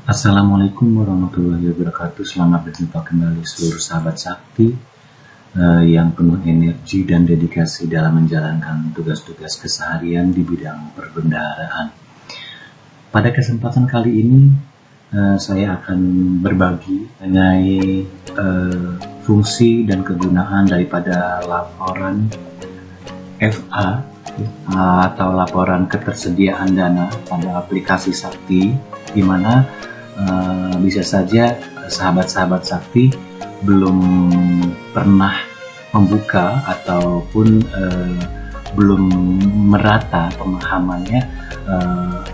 Assalamualaikum warahmatullahi wabarakatuh. Selamat berjumpa kembali seluruh sahabat sakti yang penuh energi dan dedikasi dalam menjalankan tugas-tugas keseharian di bidang perbendaharaan. Pada kesempatan kali ini saya akan berbagi mengenai fungsi dan kegunaan daripada laporan FA atau laporan ketersediaan dana pada aplikasi Sakti, di mana bisa saja sahabat-sahabat Sakti belum pernah membuka ataupun belum merata pemahamannya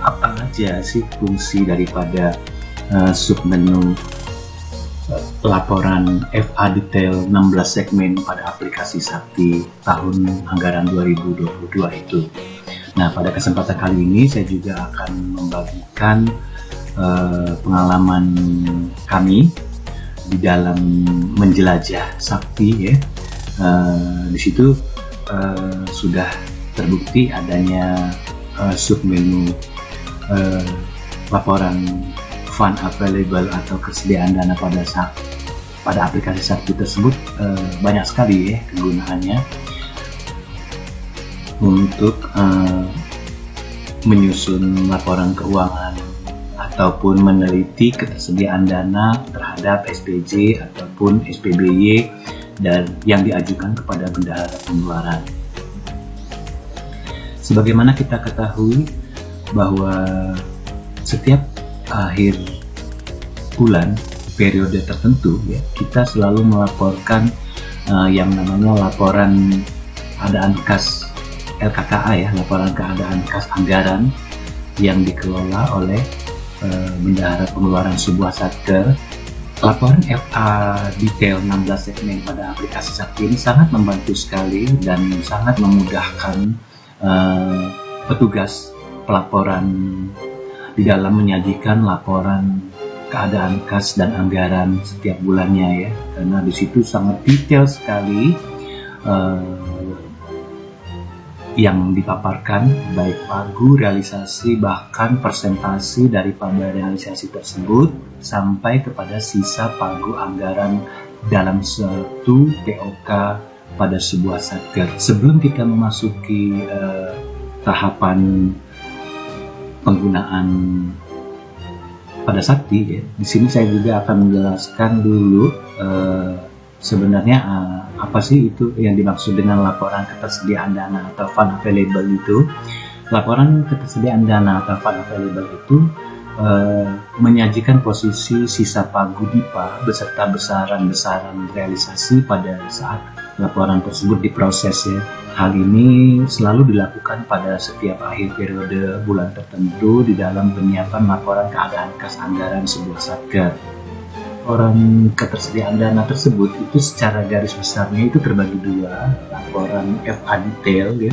apa aja sih fungsi daripada submenu laporan FA detail 16 segmen pada aplikasi Sakti tahun anggaran 2022 itu. Nah, pada kesempatan kali ini saya juga akan membagikan pengalaman kami di dalam menjelajah Sakti ya. Di situ sudah terbukti adanya submenu laporan fund available atau kesediaan dana pada aplikasi Sakti tersebut. Banyak sekali ya kegunaannya untuk menyusun laporan keuangan ataupun meneliti ketersediaan dana terhadap SPJ ataupun SPBY dan yang diajukan kepada bendahara pengeluaran. Sebagaimana kita ketahui bahwa setiap akhir bulan periode tertentu ya, kita selalu melaporkan yang namanya laporan keadaan kas LKKA ya, laporan keadaan kas anggaran yang dikelola oleh bendahara pengeluaran sebuah satker. Laporan FA detail 16 segmen pada aplikasi Sakti ini sangat membantu sekali dan sangat memudahkan petugas pelaporan di dalam menyajikan laporan keadaan kas dan anggaran setiap bulannya ya, karena di situ sangat detail sekali yang dipaparkan, baik pagu, realisasi, bahkan persentase daripada realisasi tersebut sampai kepada sisa pagu anggaran dalam suatu TOK pada sebuah satker. Sebelum kita memasuki tahapan penggunaan pada Sakti ya, di sini saya juga akan menjelaskan dulu sebenarnya apa sih itu yang dimaksud dengan laporan ketersediaan dana atau fund available itu. Laporan ketersediaan dana atau fund available itu menyajikan posisi sisa pagu DIPA beserta besaran realisasi pada saat laporan tersebut diproses ya. Hal ini selalu dilakukan pada setiap akhir periode bulan tertentu di dalam penyiapan laporan keadaan kas anggaran sebuah satker. Laporan ketersediaan dana tersebut itu secara garis besarnya itu terbagi dua, laporan FA detail ya,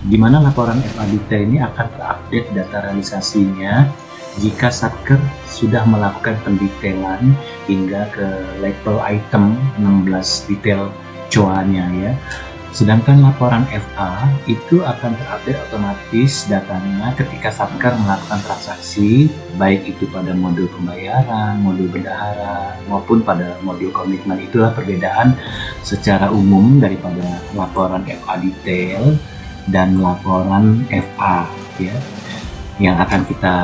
di mana laporan FA detail ini akan terupdate data realisasinya jika satker sudah melakukan pendetailan hingga ke level item 16 detail coanya ya. Sedangkan laporan FA itu akan terupdate otomatis datanya ketika satker melakukan transaksi, baik itu pada modul pembayaran, modul bendahara, maupun pada modul komitmen. Itulah perbedaan secara umum daripada laporan FA detail dan laporan FA ya, yang akan kita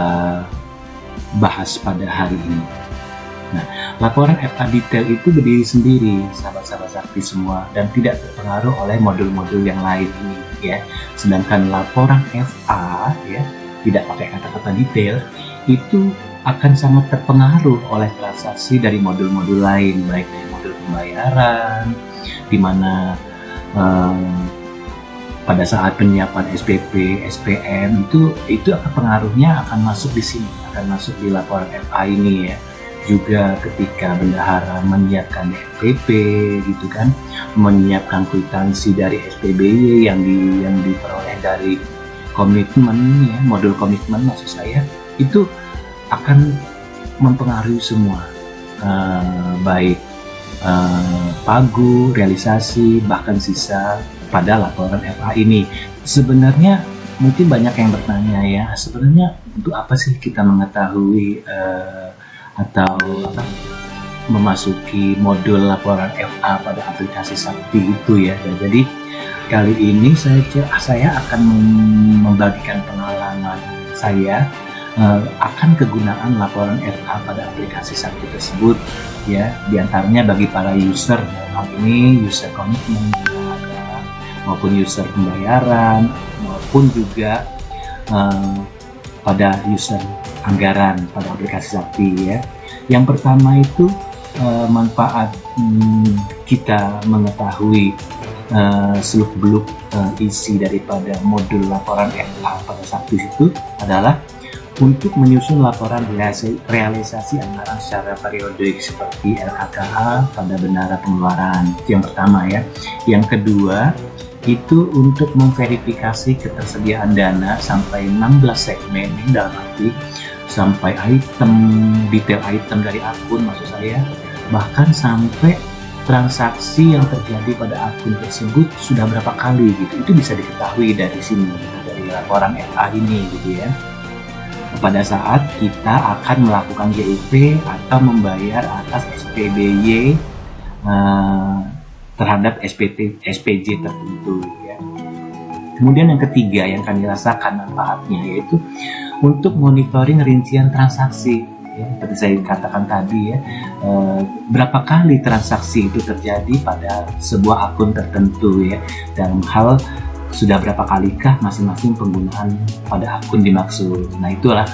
bahas pada hari ini. Nah, laporan FA detail itu berdiri sendiri, sahabat-sahabat Sakti semua, dan tidak terpengaruh oleh modul-modul yang lain ini ya. Sedangkan laporan FA ya, tidak pakai kata-kata detail, itu akan sangat terpengaruh oleh transaksi dari modul-modul lain, baik dari modul pembayaran, di mana pada saat penyiapan SPP, SPM itu akan pengaruhnya akan masuk di sini, akan masuk di laporan FA ini ya. Juga ketika bendahara menyiapkan DPP gitu kan, menyiapkan kwitansi dari SPBY yang diperoleh dari komitmen ya, modul komitmen maksud saya, itu akan mempengaruhi semua, baik pagu, realisasi, bahkan sisa pada laporan FA ini. Sebenarnya mungkin banyak yang bertanya ya, sebenarnya untuk apa sih kita mengetahui atau apa, memasuki modul laporan FA pada aplikasi Sakti itu ya. Dan jadi kali ini saya akan membagikan pengalaman saya akan kegunaan laporan FA pada aplikasi Sakti tersebut ya, diantaranya bagi para user, dalam hal ini user komitmen maupun user pembayaran maupun juga pada user anggaran pada aplikasi Sakti ya. Yang pertama itu manfaat kita mengetahui seluk-beluk isi daripada modul laporan FA pada Sakti itu adalah untuk menyusun laporan realisasi anggaran secara periodik seperti LKKA pada bendahara pengeluaran. Itu yang pertama ya. Yang kedua itu untuk memverifikasi ketersediaan dana sampai 16 segmen, dalam arti sampai detail item dari akun maksud saya, bahkan sampai transaksi yang terjadi pada akun tersebut sudah berapa kali gitu. Itu bisa diketahui dari sini, dari laporan FA ini gitu ya. Pada saat kita akan melakukan GIP atau membayar atas SPBY terhadap SPJ tertentu ya. Kemudian yang ketiga yang kami rasakan manfaatnya yaitu untuk monitoring rincian transaksi ya, seperti saya katakan tadi ya, berapa kali transaksi itu terjadi pada sebuah akun tertentu ya, dalam hal sudah berapa kalikah masing-masing penggunaan pada akun dimaksud. Nah itulah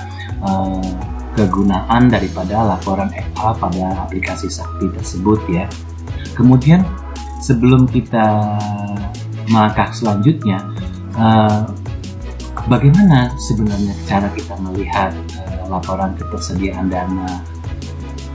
kegunaan daripada laporan FA pada aplikasi Sakti tersebut ya. Kemudian sebelum kita melangkah selanjutnya, bagaimana sebenarnya cara kita melihat laporan ketersediaan dana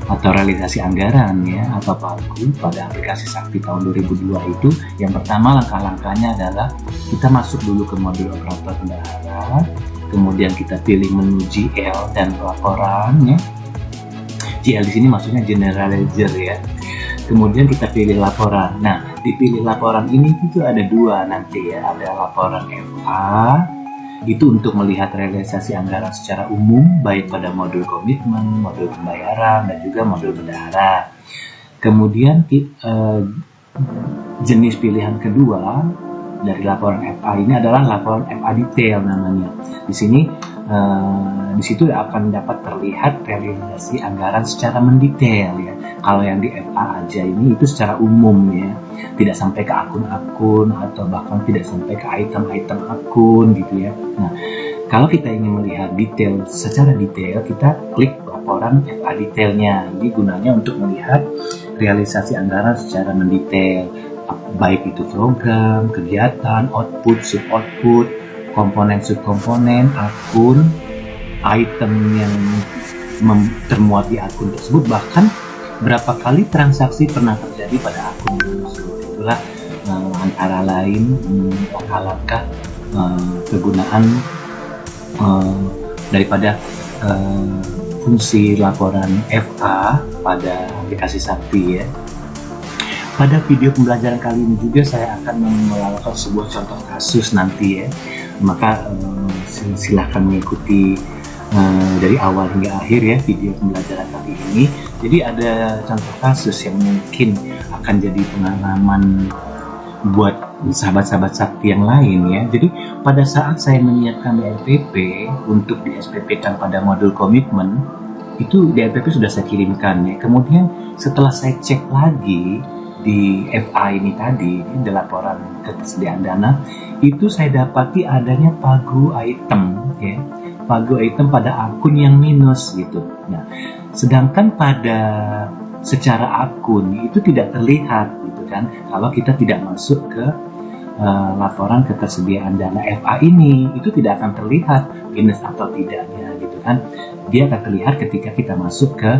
atau realisasi anggaran ya atau PAGU pada aplikasi Sakti tahun 2002 itu? Yang pertama langkah-langkahnya adalah kita masuk dulu ke modul operator bendahara, kemudian kita pilih menu GL dan laporan ya. GL di sini maksudnya General Ledger ya. Kemudian kita pilih laporan. Nah, dipilih laporan ini itu ada dua nanti ya, ada laporan FA itu untuk melihat realisasi anggaran secara umum baik pada modul komitmen, modul pembayaran dan juga modul bendahara. Kemudian jenis pilihan kedua dari laporan FA ini adalah laporan FA detail namanya. Di sini di situ akan dapat terlihat realisasi anggaran secara mendetail ya. Kalau yang di FA aja ini itu secara umum ya, tidak sampai ke akun-akun atau bahkan tidak sampai ke item-item akun gitu ya. Nah, kalau kita ingin melihat detail secara detail, kita klik laporan FA detailnya. Ini gunanya untuk melihat realisasi anggaran secara mendetail, baik itu program, kegiatan, output, sub-output, komponen subkomponen, akun, item yang termuat di akun tersebut, bahkan berapa kali transaksi pernah terjadi pada akun tersebut. Itulah antara lain langkah-langkah kegunaan daripada fungsi laporan FA pada aplikasi Sakti ya. Pada video pembelajaran kali ini juga saya akan melakukan sebuah contoh kasus nanti ya. Maka silahkan mengikuti dari awal hingga akhir ya video pembelajaran kali ini. Jadi ada contoh kasus yang mungkin akan jadi pengalaman buat sahabat-sahabat Sakti yang lain ya. Jadi pada saat saya menyiapkan DLPP untuk di SPP-kan pada modul komitmen, itu DLPP sudah saya kirimkan ya. Kemudian setelah saya cek lagi di FA ini tadi, di laporan ketersediaan dana, itu saya dapati adanya pagu item ya, pagu item pada akun yang minus gitu. Nah, sedangkan pada secara akun itu tidak terlihat gitu kan, kalau kita tidak masuk ke laporan ketersediaan dana FA ini, itu tidak akan terlihat minus atau tidaknya gitu kan. Dia akan terlihat ketika kita masuk ke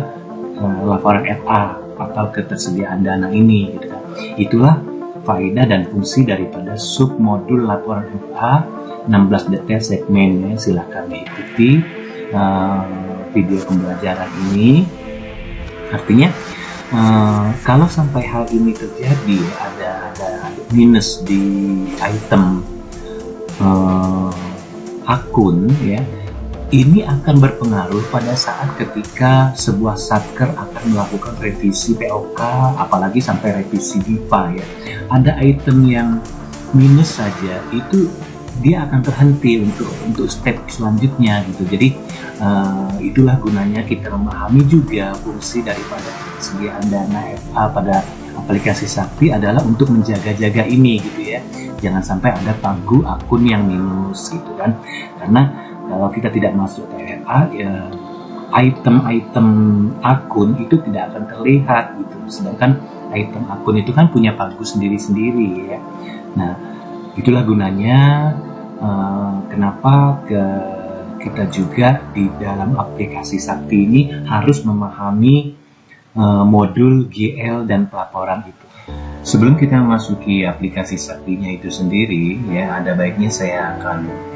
laporan FA atau ketersediaan dana ini gitu kan. Itulah faedah dan fungsi daripada submodul laporan FA 16 detail segmen ya. Silahkan diikuti video pembelajaran ini. Artinya kalau sampai hal ini terjadi, ada minus di item akun ya, Ini akan berpengaruh pada saat ketika sebuah satker akan melakukan revisi POK, apalagi sampai revisi DIPA ya. Ada item yang minus saja, itu dia akan terhenti untuk step selanjutnya gitu. Jadi itulah gunanya kita memahami juga fungsi daripada ketersediaan dana FA pada aplikasi Sakti adalah untuk menjaga-jaga ini gitu ya. Jangan sampai ada pagu akun yang minus gitu kan. Karena kalau kita tidak masuk ke FA, ya, item-item akun itu tidak akan terlihat gitu. Sedangkan item akun itu kan punya pagu sendiri-sendiri ya. Nah, itulah gunanya kenapa kita juga di dalam aplikasi Sakti ini harus memahami modul GL dan pelaporan itu. Sebelum kita masuki aplikasi Saktinya itu sendiri, ya ada baiknya saya akan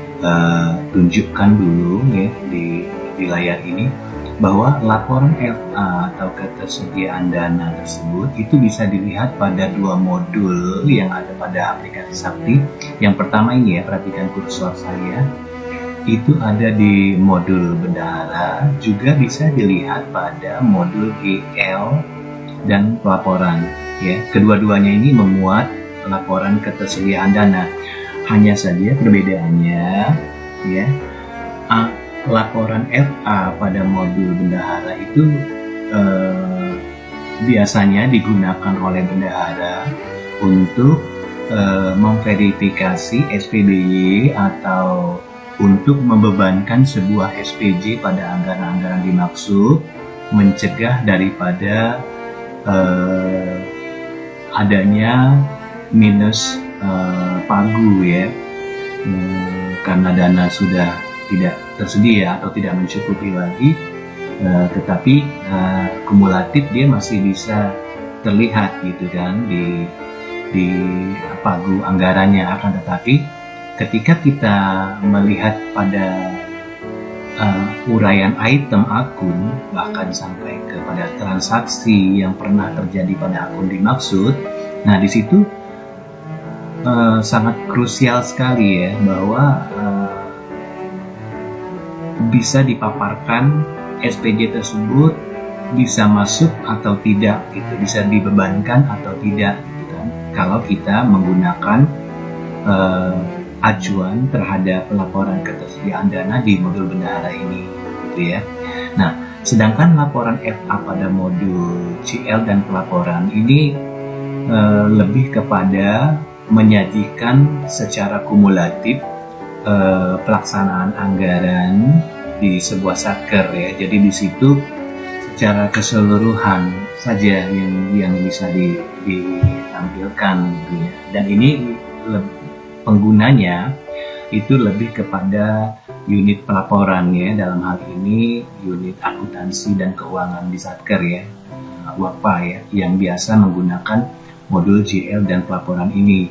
tunjukkan dulu ya di layar ini bahwa laporan FA atau ketersediaan dana tersebut itu bisa dilihat pada dua modul yang ada pada aplikasi Sakti. Yang pertama ini ya, perhatikan kursor saya, itu ada di modul bendahara, juga bisa dilihat pada modul GL dan pelaporan ya. Kedua-duanya ini memuat laporan ketersediaan dana. Hanya saja perbedaannya ya, laporan FA pada modul bendahara itu biasanya digunakan oleh bendahara untuk memverifikasi SPBY atau untuk membebankan sebuah SPJ pada anggaran-anggaran dimaksud, mencegah daripada adanya minus pagu ya, karena dana sudah tidak tersedia atau tidak mencukupi lagi, tetapi kumulatif dia masih bisa terlihat gitu kan di pagu anggarannya. Akan tetapi ketika kita melihat pada uraian item akun, bahkan sampai kepada transaksi yang pernah terjadi pada akun dimaksud, nah di situ sangat krusial sekali ya, bahwa bisa dipaparkan SPJ tersebut bisa masuk atau tidak gitu, bisa dibebankan atau tidak gitu kan, kalau kita menggunakan acuan terhadap laporan ketersediaan dana di modul bendahara ini gitu ya. Nah, sedangkan laporan FA pada modul GL dan pelaporan ini lebih kepada menyajikan secara kumulatif pelaksanaan anggaran di sebuah satker ya. Jadi di situ secara keseluruhan saja yang bisa ditampilkan gitu ya. Dan ini penggunanya itu lebih kepada unit pelaporan ya, dalam hal ini unit akuntansi dan keuangan di satker ya, WAPA ya, yang biasa menggunakan modul GL dan pelaporan ini.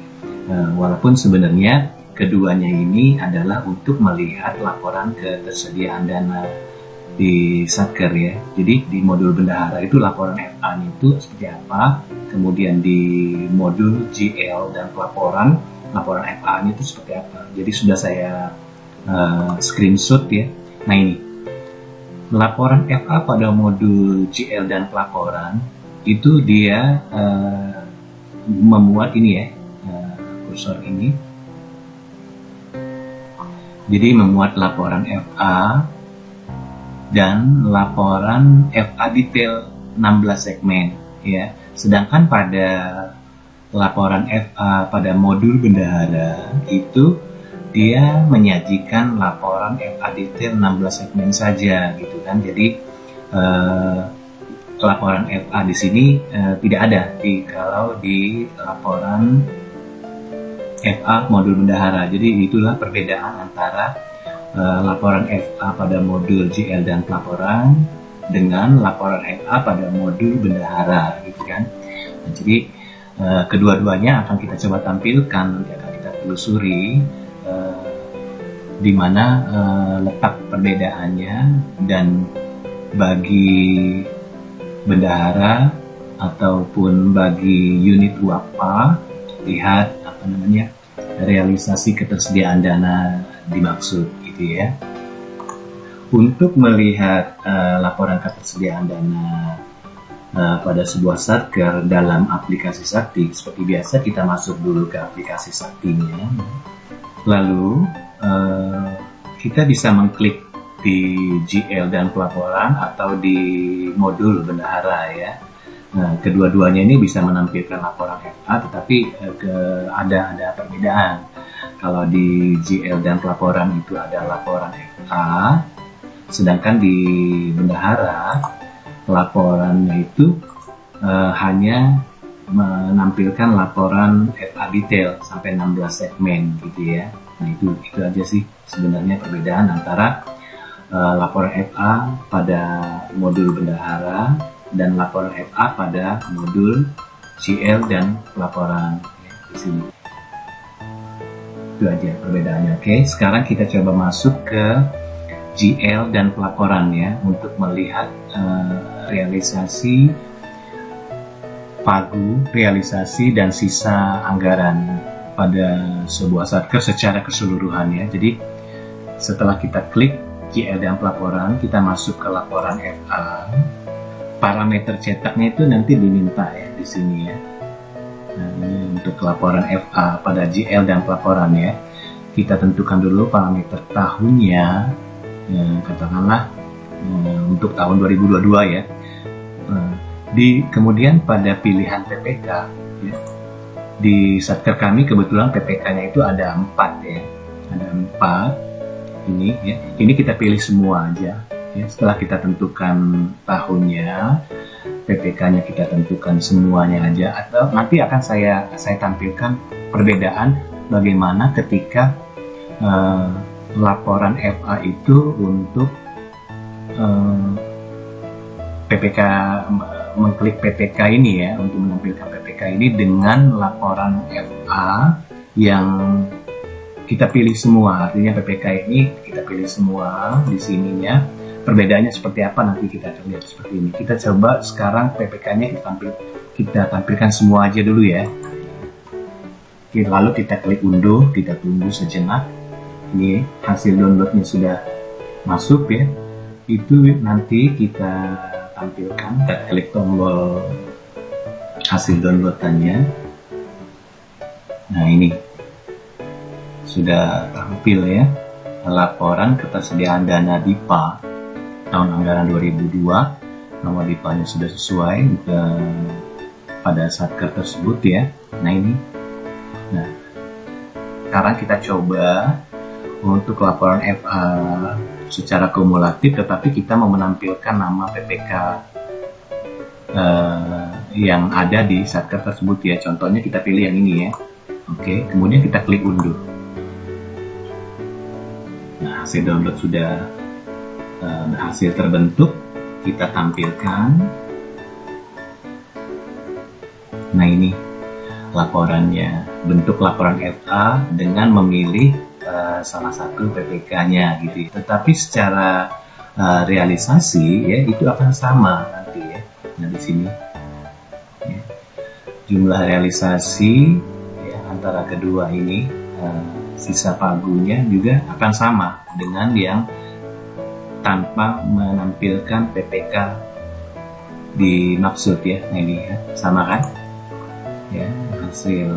Walaupun sebenarnya keduanya ini adalah untuk melihat laporan ketersediaan dana di satker ya. Jadi di modul bendahara itu laporan FA itu seperti apa, kemudian di modul GL dan pelaporan, laporan FA itu seperti apa. Jadi sudah saya screenshot ya. Nah ini laporan FA pada modul GL dan pelaporan itu dia memuat ini ya, kursor ini, jadi memuat laporan FA dan laporan FA detail 16 segmen ya. Sedangkan pada laporan FA pada modul bendahara itu dia menyajikan laporan FA detail 16 segmen saja gitu kan. Jadi laporan FA di sini tidak ada kalau di laporan FA modul bendahara. Jadi itulah perbedaan antara laporan FA pada modul GL dan pelaporan dengan laporan FA pada modul bendahara gitu kan. Nah, jadi kedua-duanya akan kita coba tampilkan, nanti akan kita telusuri di mana letak perbedaannya, dan bagi bendahara ataupun bagi unit WAPA lihat realisasi ketersediaan dana dimaksud gitu ya. Untuk melihat laporan ketersediaan dana pada sebuah satker dalam aplikasi Sakti, seperti biasa kita masuk dulu ke aplikasi Saktinya, lalu kita bisa mengklik di GL dan pelaporan atau di modul bendahara ya. Nah, kedua-duanya ini bisa menampilkan laporan FA, tetapi ada perbedaan. Kalau di GL dan pelaporan itu ada laporan FA, sedangkan di bendahara laporannya itu hanya menampilkan laporan FA detail sampai 16 segmen gitu ya. Nah itu aja sih sebenarnya perbedaan antara laporan FA pada modul bendahara dan laporan FA pada modul GL dan pelaporan ya, di sini. Itu aja perbedaannya. Oke, sekarang kita coba masuk ke GL dan pelaporan ya, untuk melihat realisasi pagu, realisasi dan sisa anggaran pada sebuah satker secara keseluruhan ya. Jadi setelah kita klik GL dan pelaporan, kita masuk ke laporan FA. Parameter cetaknya itu nanti diminta ya di sini ya. Nah, ini untuk laporan FA pada GL dan pelaporan ya. Kita tentukan dulu parameter tahunnya, ya, katakanlah untuk tahun 2022 ya. Kemudian pada pilihan PPK ya, di satker kami kebetulan PPK-nya itu ada 4 ya, ada 4 ini ya. Ini kita pilih semua aja. Ya, setelah kita tentukan tahunnya, PPK-nya kita tentukan semuanya aja, atau nanti akan saya tampilkan perbedaan bagaimana ketika laporan FA itu untuk PPK, mengklik PPK ini ya, untuk menampilkan PPK ini dengan laporan FA yang kita pilih semua. Artinya PPK ini kita pilih semua di sininya. Perbedaannya seperti apa nanti kita akan lihat seperti ini. Kita coba sekarang PPK-nya kita tampilkan semua aja dulu ya. Lalu kita klik unduh, kita tunggu sejenak. Ini hasil downloadnya sudah masuk ya. Itu nanti kita tampilkan, kita klik tombol hasil downloadannya. Nah ini sudah tampil ya, laporan ketersediaan dana DIPA tahun anggaran 2002. Nomor DIPA-nya sudah sesuai pada satker tersebut ya. Nah ini, nah sekarang kita coba untuk laporan FA secara kumulatif, tetapi kita mau menampilkan nama PPK yang ada di satker tersebut ya. Contohnya kita pilih yang ini ya. Oke, kemudian kita klik unduh. Nah, hasil download sudah berhasil terbentuk, kita tampilkan. Nah ini laporannya, bentuk laporan FA dengan memilih salah satu PPK-nya gitu. Tetapi secara realisasi ya itu akan sama nanti ya. Nah di sini ya, jumlah realisasi ya, antara kedua ini sisa pagunya juga akan sama dengan yang tanpa menampilkan PPK dimaksud ya. Nah ini ya, sama kan ya, hasil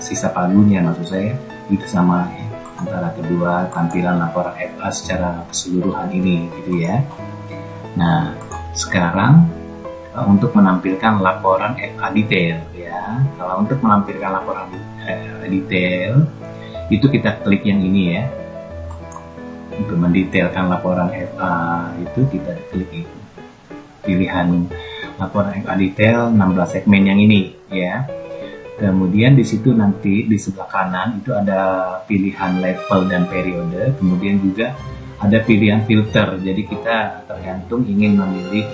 sisa pagunya maksud saya itu sama ya, antara kedua tampilan laporan FA secara keseluruhan ini gitu ya. Nah sekarang untuk menampilkan laporan FA detail ya. Kalau untuk menampilkan laporan detail itu kita klik yang ini ya. Untuk mendetailkan laporan FA itu kita klik pilihan laporan FA detail 16 segmen yang ini ya. Kemudian di situ nanti di sebelah kanan itu ada pilihan level dan periode, kemudian juga ada pilihan filter. Jadi kita tergantung ingin memilih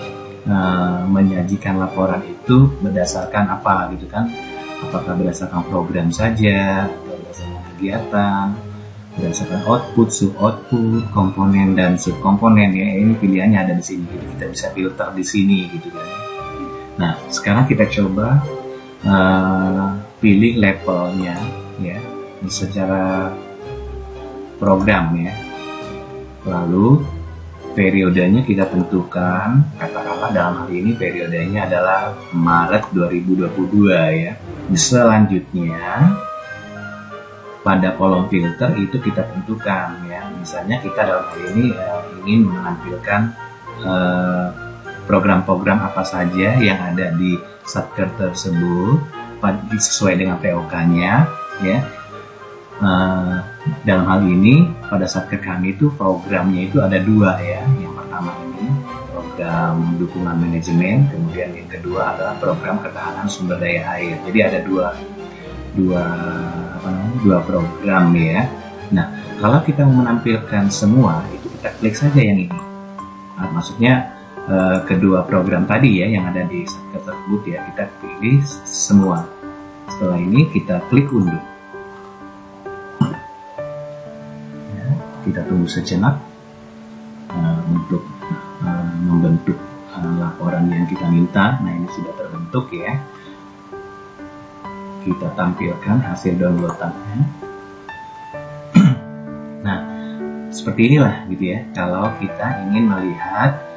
menyajikan laporan itu berdasarkan apa gitu kan. Apakah berdasarkan program saja atau berdasarkan kegiatan, berdasarkan output, sub-output, komponen dan subkomponen ya. Ini pilihannya ada di sini. Jadi kita bisa filter di sini gitu kan. Nah, sekarang kita coba pilih levelnya ya secara program ya. Lalu periodenya kita tentukan, katakanlah dalam hal ini periodenya adalah Maret 2022 ya. Selanjutnya pada kolom filter itu kita tentukan ya, misalnya kita dalam hal ini ingin menampilkan program-program apa saja yang ada di Satker tersebut sesuai dengan POK-nya ya. Dalam hal ini pada Satker kami itu programnya itu ada dua ya. Yang pertama ini program dukungan manajemen, kemudian yang kedua adalah program ketahanan sumber daya air. Jadi ada dua program ya. Nah, kalau kita mau menampilkan semua itu kita klik saja yang ini. Nah, maksudnya kedua program tadi ya yang ada di Satker tersebut ya, kita pilih semua. Setelah ini kita klik unduh. Ya, kita tunggu sejenak untuk membentuk laporan yang kita minta. Nah, ini sudah terbentuk ya. Kita tampilkan hasil downloadannya. Nah, seperti inilah gitu ya. Kalau kita ingin melihat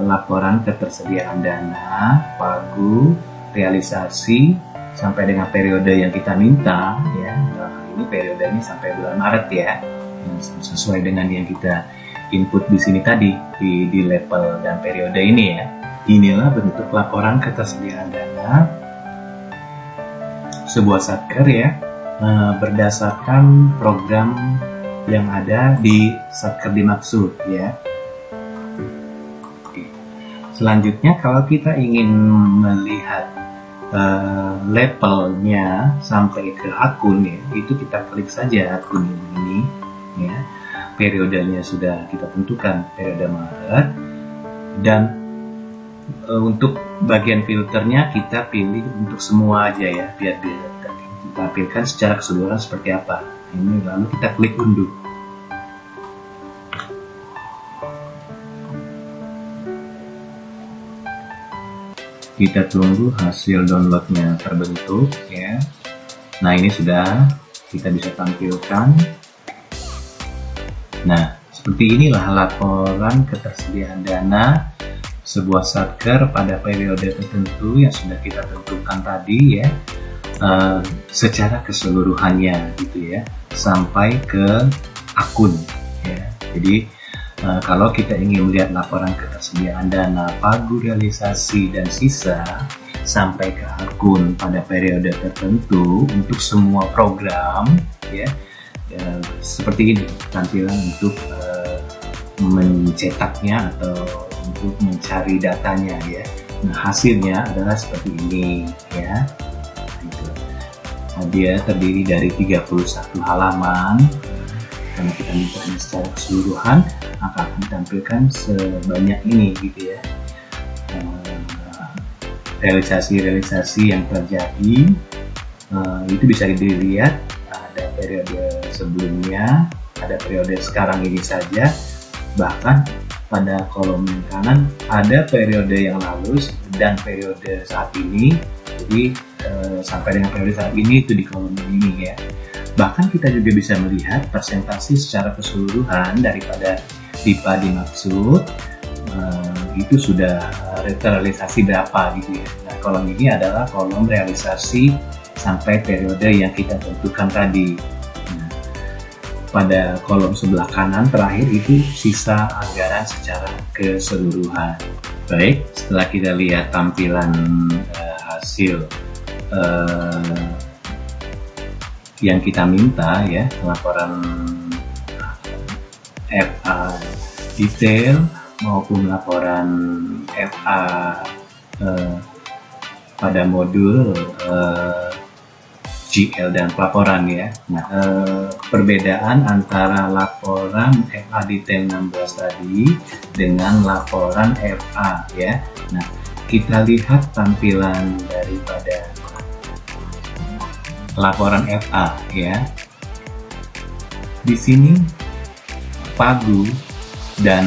laporan ketersediaan dana, pagu, realisasi sampai dengan periode yang kita minta ya. Dalam hal ini periodenya sampai bulan Maret ya. Sesuai dengan yang kita input di sini tadi di level dan periode ini ya. Inilah bentuk laporan ketersediaan dana sebuah Satker ya, berdasarkan program yang ada di Satker dimaksud ya. Selanjutnya kalau kita ingin melihat levelnya sampai ke akun ya, itu kita klik saja akun ini ya. Periodenya sudah kita tentukan, periode Maret, dan untuk bagian filternya kita pilih untuk semua aja ya, biar ditampilkan secara keseluruhan seperti apa. Ini lalu kita klik unduh. Kita tunggu hasil downloadnya terbentuk ya. Nah, ini sudah kita bisa tampilkan. Nah, seperti inilah laporan ketersediaan dana sebuah Satker pada periode tertentu yang sudah kita tentukan tadi ya, secara keseluruhannya gitu ya, sampai ke akun ya. Jadi kalau kita ingin melihat laporan ketersediaan dana, pagu, realisasi, dan sisa sampai ke akun pada periode tertentu untuk semua program ya, seperti ini tampilan untuk mencetaknya atau untuk mencari datanya ya. Nah, hasilnya adalah seperti ini ya. Nah, dia terdiri dari 31 halaman. Karena kita mintanya secara keseluruhan, maka akan ditampilkan sebanyak ini gitu ya. Realisasi-realisasi yang terjadi itu bisa dilihat, ada periode sebelumnya, ada periode sekarang ini saja, bahkan pada kolom yang kanan ada periode yang lalu dan periode saat ini. Jadi sampai dengan periode saat ini itu di kolom ini ya. Bahkan kita juga bisa melihat presentasi secara keseluruhan daripada pipa dimaksud itu sudah realisasi berapa gitu ya. Nah, kolom ini adalah kolom realisasi sampai periode yang kita tentukan tadi. Nah, pada kolom sebelah kanan terakhir itu sisa anggaran secara keseluruhan. Baik, setelah kita lihat tampilan hasil yang kita minta ya, laporan FA detail maupun laporan FA pada modul GL dan pelaporan ya. Nah, perbedaan antara laporan FA detail 16 tadi dengan laporan FA ya. Nah, kita lihat tampilan daripada laporan FA ya. Di sini pagu dan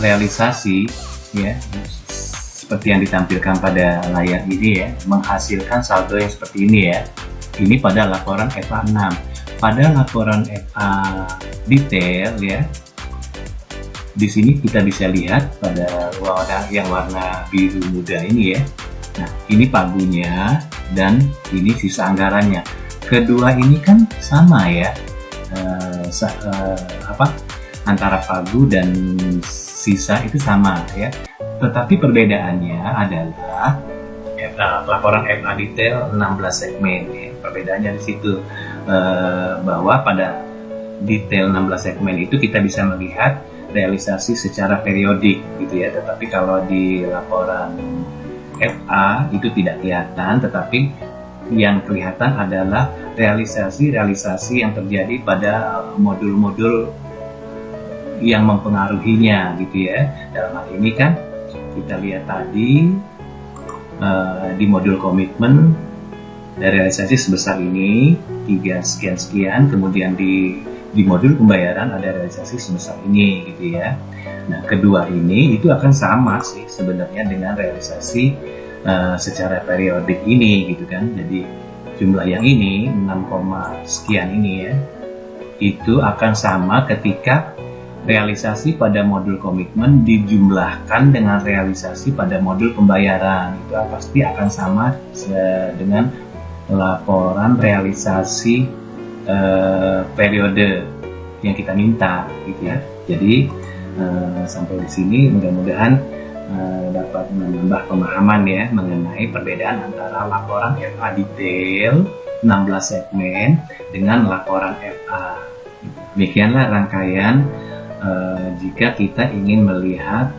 realisasi ya, seperti yang ditampilkan pada layar ini ya, menghasilkan saldo yang seperti ini ya. Ini pada laporan FA 6. Pada laporan FA detail ya, di sini kita bisa lihat pada warna biru muda ini ya. Nah, ini pagunya dan ini sisa anggarannya. Kedua ini kan sama ya, antara pagu dan sisa itu sama ya. Tetapi perbedaannya adalah laporan FA detail 16 segmen ya. Perbedaannya di situ bahwa pada detail 16 segmen itu kita bisa melihat realisasi secara periodik gitu ya, tetapi kalau di laporan FA itu tidak kelihatan, tetapi yang kelihatan adalah realisasi yang terjadi pada modul-modul yang mempengaruhinya gitu ya. Dalam hal ini kan kita lihat tadi di modul komitmen realisasi sebesar ini 3 sekian, kemudian di modul pembayaran ada realisasi sebesar ini gitu ya. Nah, kedua ini itu akan sama sih sebenarnya dengan realisasi secara periodik ini gitu kan. Jadi jumlah yang ini 6, sekian ini ya, itu akan sama ketika realisasi pada modul komitmen dijumlahkan dengan realisasi pada modul pembayaran. Itu pasti akan sama dengan laporan realisasi periode yang kita minta gitu ya. Jadi sampai di sini mudah-mudahan dapat menambah pemahaman ya mengenai perbedaan antara laporan FA detail 16 segmen dengan laporan FA. Demikianlah rangkaian jika kita ingin melihat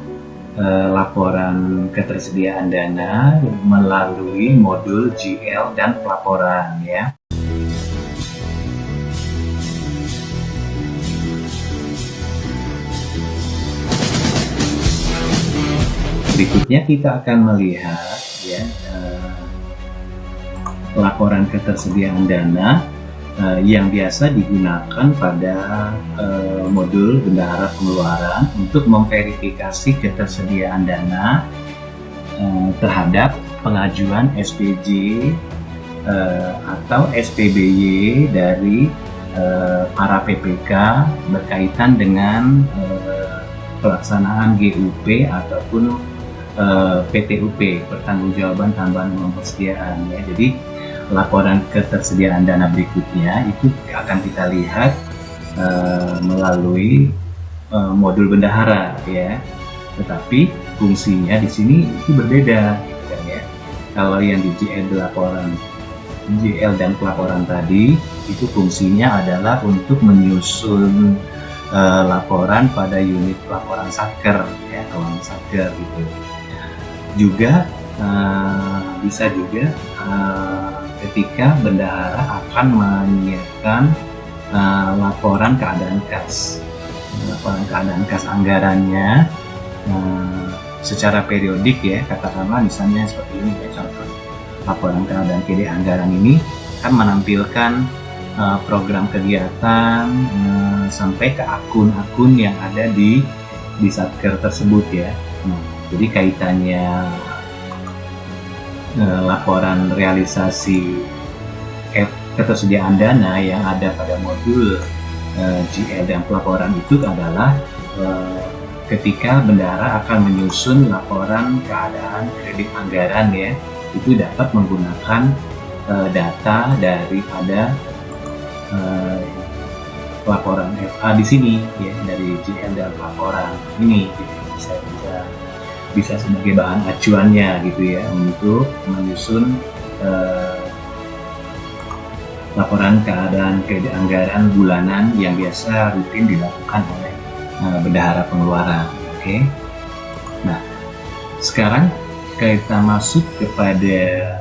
laporan ketersediaan dana melalui modul GL dan pelaporan ya. Berikutnya kita akan melihat ya laporan ketersediaan dana yang biasa digunakan pada modul bendahara pengeluaran untuk memverifikasi ketersediaan dana terhadap pengajuan SPJ atau SPBY dari para PPK berkaitan dengan pelaksanaan GUP ataupun PTUP, pertanggungjawaban tambahan uang persediaan ya. Jadi laporan ketersediaan dana berikutnya itu akan kita lihat melalui modul bendahara ya. Tetapi fungsinya di sini itu berbeda gitu kan ya. Kalau yang di GL dan pelaporan tadi itu fungsinya adalah untuk menyusun laporan pada unit pelaporan satker ya, keuangan satker gitu. Juga bisa juga ketika bendahara akan menyiapkan laporan keadaan kas anggarannya secara periodik ya, katakanlah misalnya seperti ini ya, contoh laporan keadaan KD anggaran ini akan menampilkan program kegiatan sampai ke akun-akun yang ada di satker tersebut ya. Jadi kaitannya laporan realisasi ketersediaan dana yang ada pada modul GL dan pelaporan itu adalah ketika bendahara akan menyusun laporan keadaan kredit anggaran ya, itu dapat menggunakan data daripada laporan FA di sini ya, dari GL dan pelaporan ini gitu. Bisa sebagai bahan acuannya gitu ya untuk menyusun laporan keadaan kredit anggaran bulanan yang biasa rutin dilakukan oleh bendahara pengeluaran. Oke. Nah, sekarang kita masuk kepada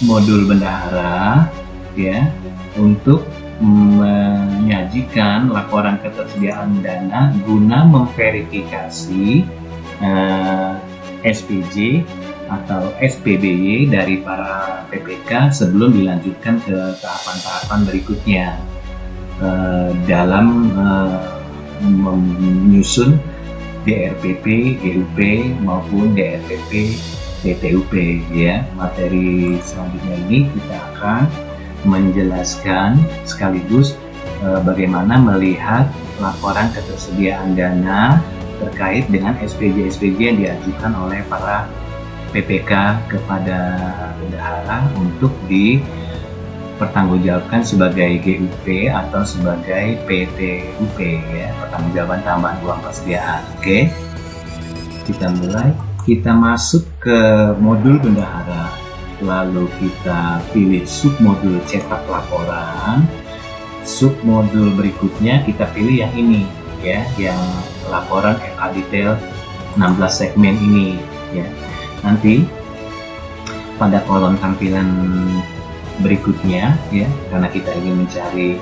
modul bendahara ya, untuk menyajikan laporan ketersediaan dana guna memverifikasi SPJ atau SPBY dari para PPK sebelum dilanjutkan ke tahapan-tahapan berikutnya dalam menyusun DRPP, GUP maupun DRPP, PTUP ya. Materi selanjutnya ini kita akan menjelaskan sekaligus bagaimana melihat laporan ketersediaan dana terkait dengan SPJ-SPJ yang diajukan oleh para PPK kepada bendahara untuk dipertanggungjawabkan sebagai GUP atau sebagai PTUP ya, pertanggungjawaban tambahan uang persediaan. Oke, kita mulai. Kita masuk ke modul bendahara, lalu kita pilih submodul cetak laporan. Submodul berikutnya kita pilih yang ini ya, yang laporan FA detail 16 segmen ini ya. Nanti pada kolom tampilan berikutnya ya, karena kita ingin mencari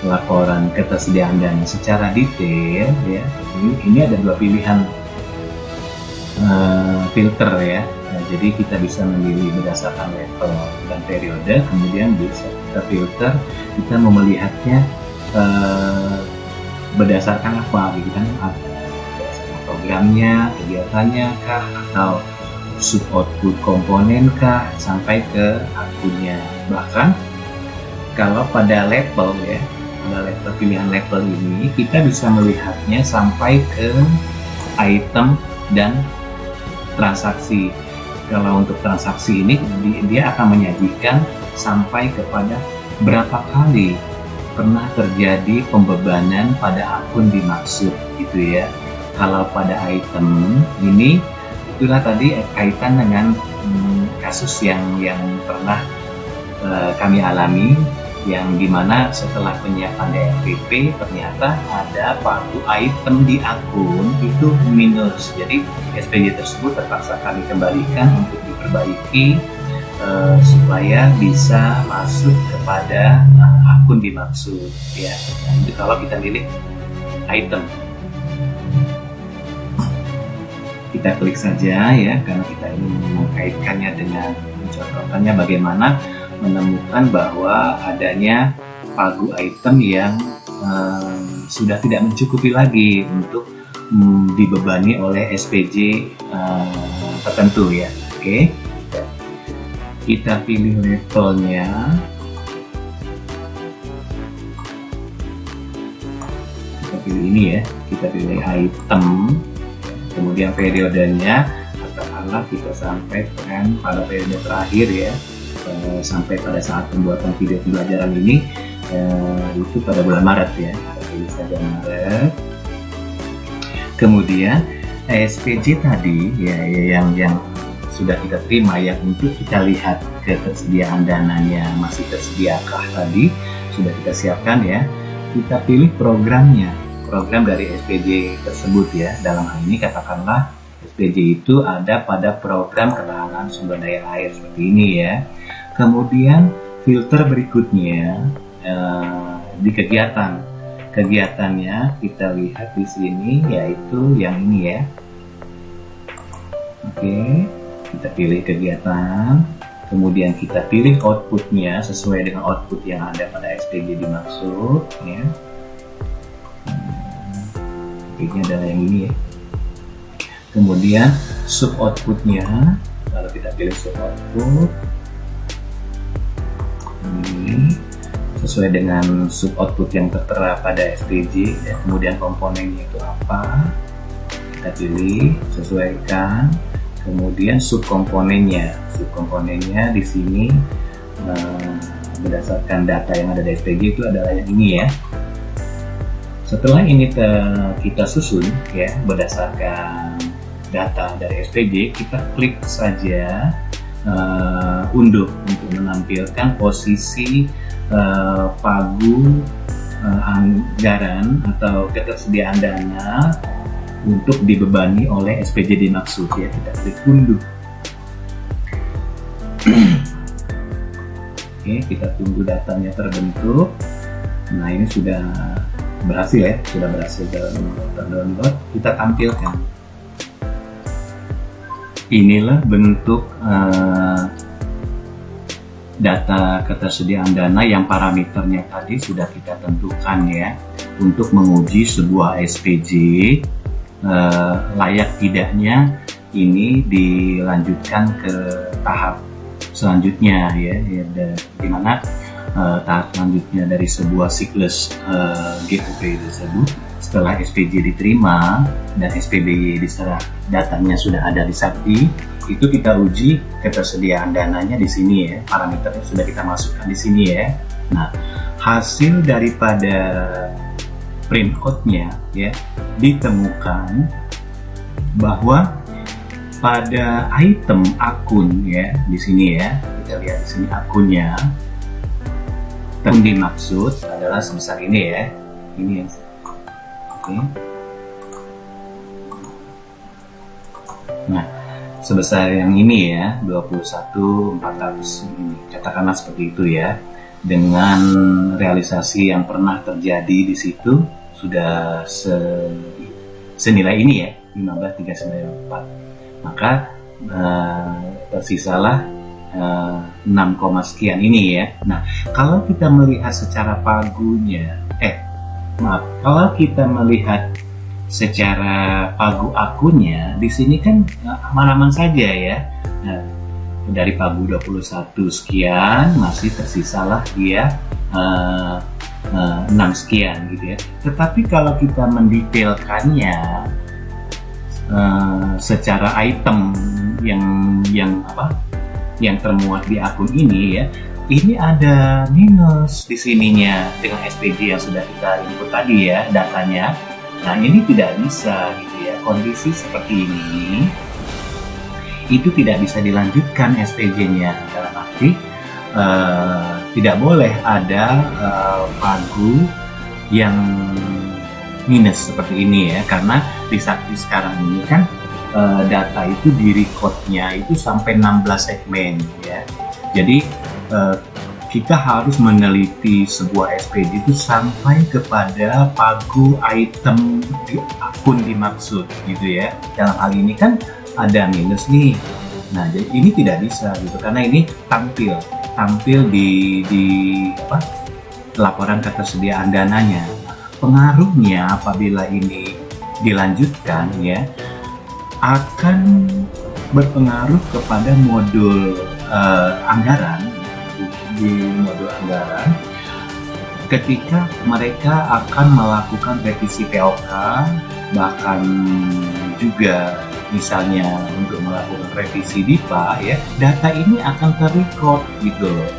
laporan ketersediaan dana secara detail ya, ini ada dua pilihan filter ya. Nah, jadi kita bisa memilih berdasarkan level dan periode, kemudian bisa kita filter, kita mau melihatnya berdasarkan apa gitu kan, berdasarkan programnya, kegiatannya kah, atau sub output komponen kah, sampai ke akunnya. Bahkan kalau pada level ya, pada level pilihan level ini kita bisa melihatnya sampai ke item dan transaksi. Kalau untuk transaksi ini dia akan menyajikan sampai kepada berapa kali pernah terjadi pembebanan pada akun dimaksud gitu ya. Kalau pada item ini itulah tadi kaitan dengan kasus yang pernah kami alami, yang dimana setelah penyiapan DRPP ternyata ada pagu item di akun itu minus. Jadi SPJ tersebut terpaksa kami kembalikan untuk diperbaiki supaya bisa masuk kepada akun dimaksud ya. Nah, itu kalau kita pilih item, kita klik saja ya, karena kita ingin mengkaitkannya dengan mencontohkannya bagaimana menemukan bahwa adanya pagu item yang sudah tidak mencukupi lagi untuk dibebani oleh SPJ tertentu ya. Oke, kita pilih levelnya, kita pilih ini ya, kita pilih item, kemudian periodenya katakanlah kita sampaikan pada periode terakhir ya, sampai pada saat pembuatan video pembelajaran ini itu pada bulan Maret ya, kita pilih saja Maret. Kemudian SPJ tadi ya, yang sudah kita terima, yang untuk kita lihat ketersediaan dananya masih tersediakah tadi sudah kita siapkan ya, kita pilih programnya, program dari SPJ tersebut ya. Dalam hal ini katakanlah SPJ itu ada pada program ketahanan sumber daya air seperti ini ya. Kemudian filter berikutnya di kegiatannya kita lihat di sini, yaitu yang ini ya. Oke, kita pilih kegiatan, kemudian kita pilih outputnya sesuai dengan output yang ada pada SPJ dimaksud ya. Ini adalah yang ini ya. Kemudian sub outputnya, lalu kita pilih sub output ini sesuai dengan sub output yang tertera pada SPJ ya. Kemudian komponennya itu apa, kita pilih, sesuaikan. Kemudian subkomponennya di sini berdasarkan data yang ada di SPJ itu adalah yang ini ya. Setelah ini kita susun ya berdasarkan data dari SPJ, kita klik saja unduh untuk menampilkan posisi pagu anggaran atau ketersediaan dana untuk dibebani oleh SPJ dimaksud ya. Kita klik unduh. Oke, kita tunggu datanya terbentuk. Nah, ini sudah berhasil ya, sudah berhasil terdownload. Kita tampilkan. Inilah bentuk data ketersediaan dana yang parameternya tadi sudah kita tentukan ya, untuk menguji sebuah SPJ layak tidaknya ini dilanjutkan ke tahap selanjutnya ya, dimana tahap selanjutnya dari sebuah siklus GOP tersebut. Setelah SPJ diterima dan SPBY diserah, datanya sudah ada di Sakti, itu kita uji ketersediaan dananya di sini ya, parameternya sudah kita masukkan di sini ya. Nah, hasil daripada printout-nya ya ditemukan bahwa pada item akun ya di sini ya, kita lihat di sini akunnya, yang dimaksud adalah sebesar ini ya, ini yang oke. Nah, sebesar yang ini ya, 21.400 ini, katakanlah seperti itu ya, dengan realisasi yang pernah terjadi di situ sudah senilai ini ya, 15.394. Maka tersisalah 6, sekian ini ya. Nah, kalau kita melihat secara pagunya, kalau kita melihat secara pagu akunnya, di sini kan aman-aman saja ya. Nah, dari pagu 21 sekian masih tersisalah dia 6 sekian gitu ya. Tetapi kalau kita mendetailkannya secara item yang termuat di akun ini ya, ini ada minus di sininya dengan SPJ yang sudah kita input tadi ya datanya. Nah, ini tidak bisa gitu ya, kondisi seperti ini itu tidak bisa dilanjutkan SPJ-nya, dalam arti tidak boleh ada pagu yang minus seperti ini ya, karena di Sakti sekarang ini kan data itu di recordnya itu sampai 16 segmen ya. Jadi kita harus meneliti sebuah SPJ itu sampai kepada pagu item di akun dimaksud gitu ya. Dalam hal ini kan ada minus nih. Nah, jadi ini tidak bisa gitu, karena ini tampil di laporan ketersediaan dananya. Pengaruhnya apabila ini dilanjutkan ya, akan berpengaruh kepada modul anggaran. Di modul anggaran, ketika mereka akan melakukan revisi POK, bahkan juga misalnya untuk melakukan revisi DIPA ya, data ini akan terrecord gitu loh.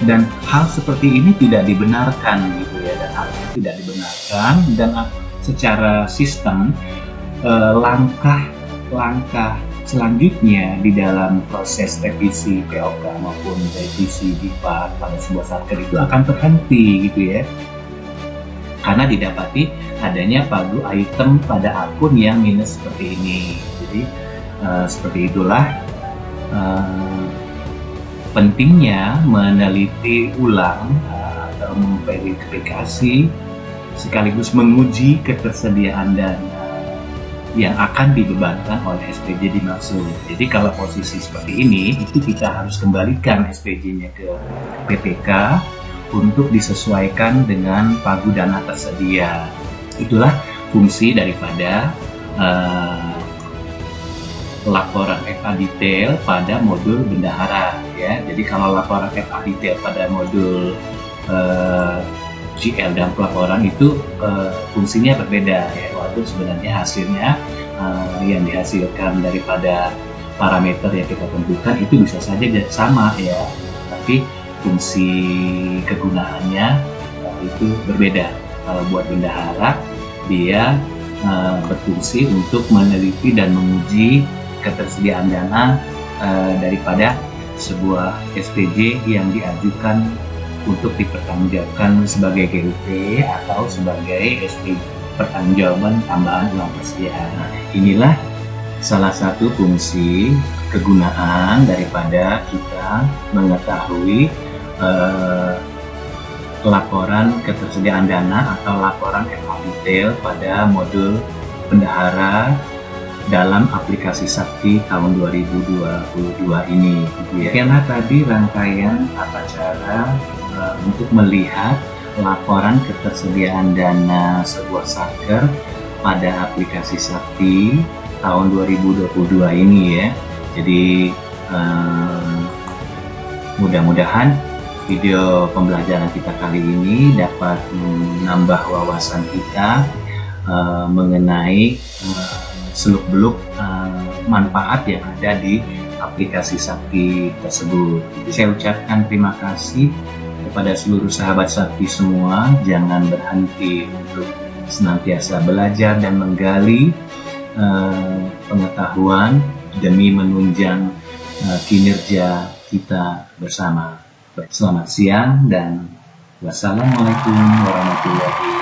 Dan hal seperti ini tidak dibenarkan gitu ya, dan harusnya tidak dibenarkan. Dan secara sistem langkah selanjutnya di dalam proses revisi POK maupun revisi DIPA pada sebuah satker itu akan terhenti gitu ya, karena didapati adanya pagu item pada akun yang minus seperti ini. Jadi seperti itulah pentingnya meneliti ulang atau memverifikasi sekaligus menguji ketersediaan dana yang akan dibebankan oleh SPJ dimaksud. Jadi kalau posisi seperti ini, itu kita harus kembalikan SPJ-nya ke PPK untuk disesuaikan dengan pagu dana tersedia. Itulah fungsi daripada laporan FA detail pada modul bendahara ya. Jadi kalau laporan FA detail pada modul GL dan pelaporan itu fungsinya berbeda ya, walaupun sebenarnya hasilnya yang dihasilkan daripada parameter yang kita tentukan itu bisa saja sama ya, tapi fungsi kegunaannya itu berbeda. Kalau buat bendahara dia berfungsi untuk meneliti dan menguji ketersediaan dana daripada sebuah SPJ yang diajukan untuk dipertanggungjawabkan sebagai GUP atau sebagai SPJ, pertanggungjawaban tambahan uang persediaan. Nah, inilah salah satu fungsi kegunaan daripada kita mengetahui laporan ketersediaan dana atau laporan FA detail pada modul bendahara dalam aplikasi Sakti tahun 2022 ini. Demikianlah tadi rangkaian tata cara untuk melihat laporan ketersediaan dana sebuah satker pada aplikasi Sakti tahun 2022 ini ya. Jadi mudah-mudahan video pembelajaran kita kali ini dapat menambah wawasan kita mengenai seluk-beluk manfaat yang ada di aplikasi Sakti tersebut. Jadi saya ucapkan terima kasih kepada seluruh sahabat Sakti semua. Jangan berhenti untuk senantiasa belajar dan menggali pengetahuan demi menunjang kinerja kita bersama. Selamat siang dan wassalamualaikum warahmatullahi wabarakatuh.